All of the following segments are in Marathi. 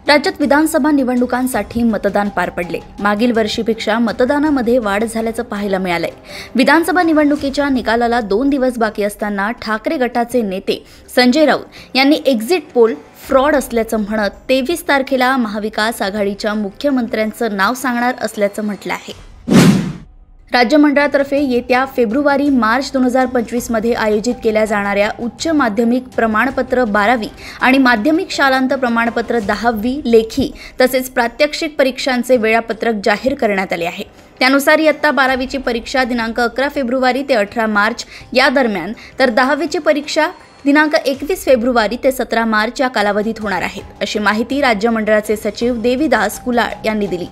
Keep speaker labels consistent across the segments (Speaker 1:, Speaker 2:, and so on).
Speaker 1: राज्यात विधानसभा निवडणुकांसाठी मतदान पार पडले। मागील वर्षीपेक्षा मतदानामध्ये वाढ झाल्याचं पाहायला मिळालंय। विधानसभा निवडणुकीच्या निकालाला 2 दिवस बाकी असताना ठाकरे गटाचे नेते संजय राऊत यांनी एक्झिट पोल फ्रॉड असल्याचं म्हणत 23 तारखेला महाविकास आघाडीच्या मुख्यमंत्र्यांचं नाव सांगणार असल्याचं म्हटलं आहे। राज्य मंडळातर्फे येत्या फेब्रुवारी-मार्च 2025 मध्ये आयोजित केल्या जाणाऱ्या उच्च माध्यमिक प्रमाणपत्र 12वी आणि माध्यमिक शालांत प्रमाणपत्र 10वी लेखी तसेच प्रात्यक्षिक परीक्षांचे वेळापत्रक जाहीर करण्यात आले आहे। त्यानुसार इयत्ता 12वीची परीक्षा दिनांक 11 फेब्रुवारी ते 18 मार्च या दरम्यान तर 10वीची परीक्षा दिनांक 21 फेब्रुवारी ते 17 मार्च या कालावधीत होणार आहे, अशी माहिती राज्य मंडळाचे सचिव देवीदास कुलाळ यांनी दिली।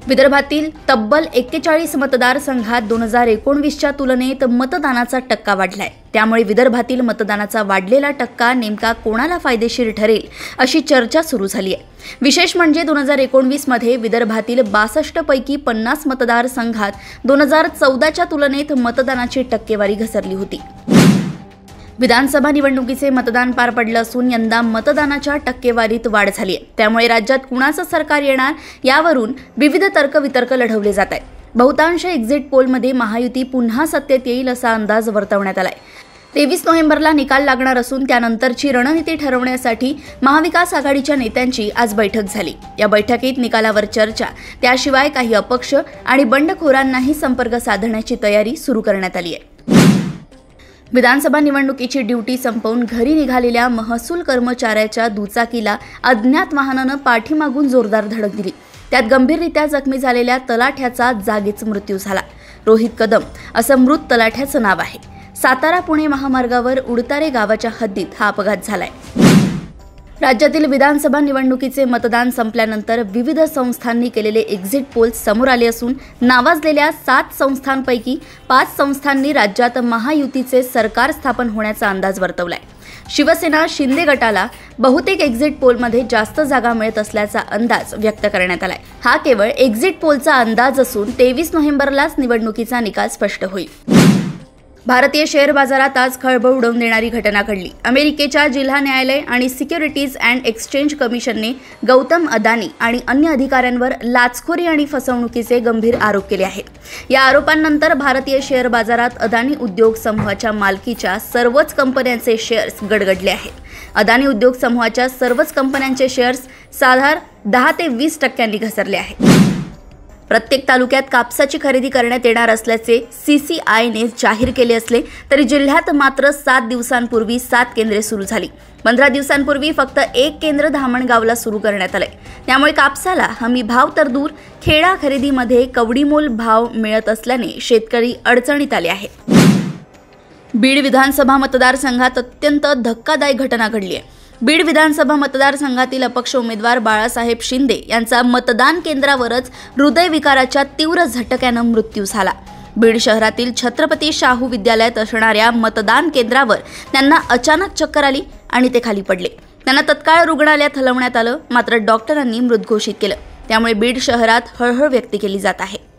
Speaker 1: विदर्भातील तब्बल 41 मतदारसंघात 2019च्या तुलनेत मतदानाचा टक्का वाढलाय। त्यामुळे विदर्भातील मतदानाचा वाढलेला टक्का नेमका कोणाला फायदेशीर ठरेल अशी चर्चा सुरू झाली आहे। विशेष म्हणजे 2019 मध्ये विदर्भातील 62 पैकी 50 मतदारसंघात 2014च्या तुलनेत मतदानाची टक्केवारी घसरली होती। विधानसभा निवडणुकीचे मतदान पार पडलं असून यंदा मतदानाच्या टक्केवारीत वाढ झाली आहे। त्यामुळे राज्यात कुणाचं सरकार येणार यावरून विविध तर्कवितर्क लढवले जात आहेत। बहुतांश एक्झिट पोलमध्ये महायुती पुन्हा सत्तेत येईल असा अंदाज वर्तवण्यात आलाय। 23 नोव्हेंबरला निकाल लागणार असून त्यानंतरची रणनीती ठरवण्यासाठी महाविकास आघाडीच्या नेत्यांची आज बैठक झाली। या बैठकीत निकालावर चर्चा, त्याशिवाय काही अपक्ष आणि बंडखोरांनाही संपर्क साधण्याची तयारी सुरू करण्यात आली आहे। विधानसभा निवडणुकीची ड्युटी संपवून घरी निघालेल्या महसूल कर्मचाऱ्याच्या दुचाकीला अज्ञात वाहनानं पाठीमागून जोरदार धडक दिली। त्यात गंभीररित्या जखमी झालेल्या तलाठ्याचा जागीच मृत्यू झाला। रोहित कदम असं मृत तलाठ्याचं नाव आहे। सातारा-पुणे महामार्गावर उडतारे गावाच्या हद्दीत हा अपघात झालाय। राज्यातील विधानसभा निवडणुकीचे मतदान संपल्यानंतर विविध संस्थांनी केलेले एक्झिट पोल्स समोर आले असून नावाजलेल्या 7 संस्थांपैकी 5 संस्थांनी राज्यात महायुतीचे सरकार स्थापन होण्याचा अंदाज वर्तवलाय। शिवसेना शिंदे गटाला बहुतेक एक्झिट पोलमध्ये जास्त जागा मिळत असल्याचा अंदाज व्यक्त करण्यात आलाय। हा केवळ एक्झिट पोलचा अंदाज असून 23 नोव्हेंबरलाच निवडणुकीचा निकाल स्पष्ट होईल। भारतीय शेअर बाजारात आज खळबळ उडवून देणारी घटना घडली। अमेरिकेच्या जिल्हा न्यायालय आणि सिक्युरिटीज अँड एक्सचेंज कमिशनने गौतम अदानी आणि अन्य अधिकाऱ्यांवर लाचखोरी आणि फसवणुकीचे गंभीर आरोप केले आहेत। या आरोपांनंतर भारतीय शेअर बाजारात अदानी उद्योग समूहाच्या मालकीच्या सर्वच कंपन्यांचे शेअर्स गडगडले आहेत। अदानी उद्योग समूहाच्या सर्वच कंपन्यांचे शेअर्स साधारण 10 ते 20% घसरले आहेत। प्रत्येक तालुक्यात कापसाची खरेदी करण्यात येणार असल्याचे CCIने जाहीर केले असले तरी जिल्ह्यात मात्र 7 दिवसांपूर्वी 7 केंद्रे सुरू झाली। 15 दिवसांपूर्वी फक्त 1 केंद्र धामणगावला सुरू करण्यात आले। त्यामुळे कापसाला हमी भाव तर दूर, खेळा खरेदीमध्ये कवडीमोल भाव मिळत असल्याने शेतकरी अडचणीत आले आहेत। बीड विधानसभा मतदारसंघात अत्यंत धक्कादायक घटना घडली आहे। बीड विधानसभा मतदारसंघातील अपक्ष उमेदवार बाळासाहेब शिंदे यांचा मतदान केंद्रावरच हृदयविकाराच्या तीव्र झटक्यानं मृत्यू झाला। बीड शहरातील छत्रपती शाहू विद्यालयात असणाऱ्या मतदान केंद्रावर त्यांना अचानक चक्कर आली आणि ते खाली पडले। त्यांना तत्काळ रुग्णालयात हलवण्यात आलं, मात्र डॉक्टरांनी मृत घोषित केलं। त्यामुळे बीड शहरात हळहळ व्यक्त केली जात आहे।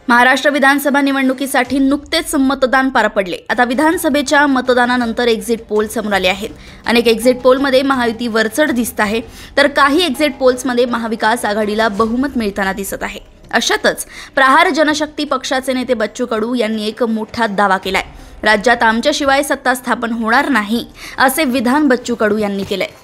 Speaker 1: महाराष्ट्र विधानसभा निवडणुकीसाठी नुकतेच मतदान पार पडले। आता विधानसभेच्या मतदानानंतर एक्झिट पोल समोर आले आहेत। अनेक एक्झिट पोलमध्ये महायुती वरचढ दिसत आहे, तर काही एक्झिट पोल्समध्ये महाविकास आघाडीला बहुमत मिळताना दिसत आहे। अशातच प्रहार जनशक्ती पक्षाचे नेते बच्चू कडू यांनी एक मोठा दावा केलाय। राज्यात आमच्याशिवाय सत्ता स्थापन होणार नाही असे विधान बच्चू कडू यांनी केलंय।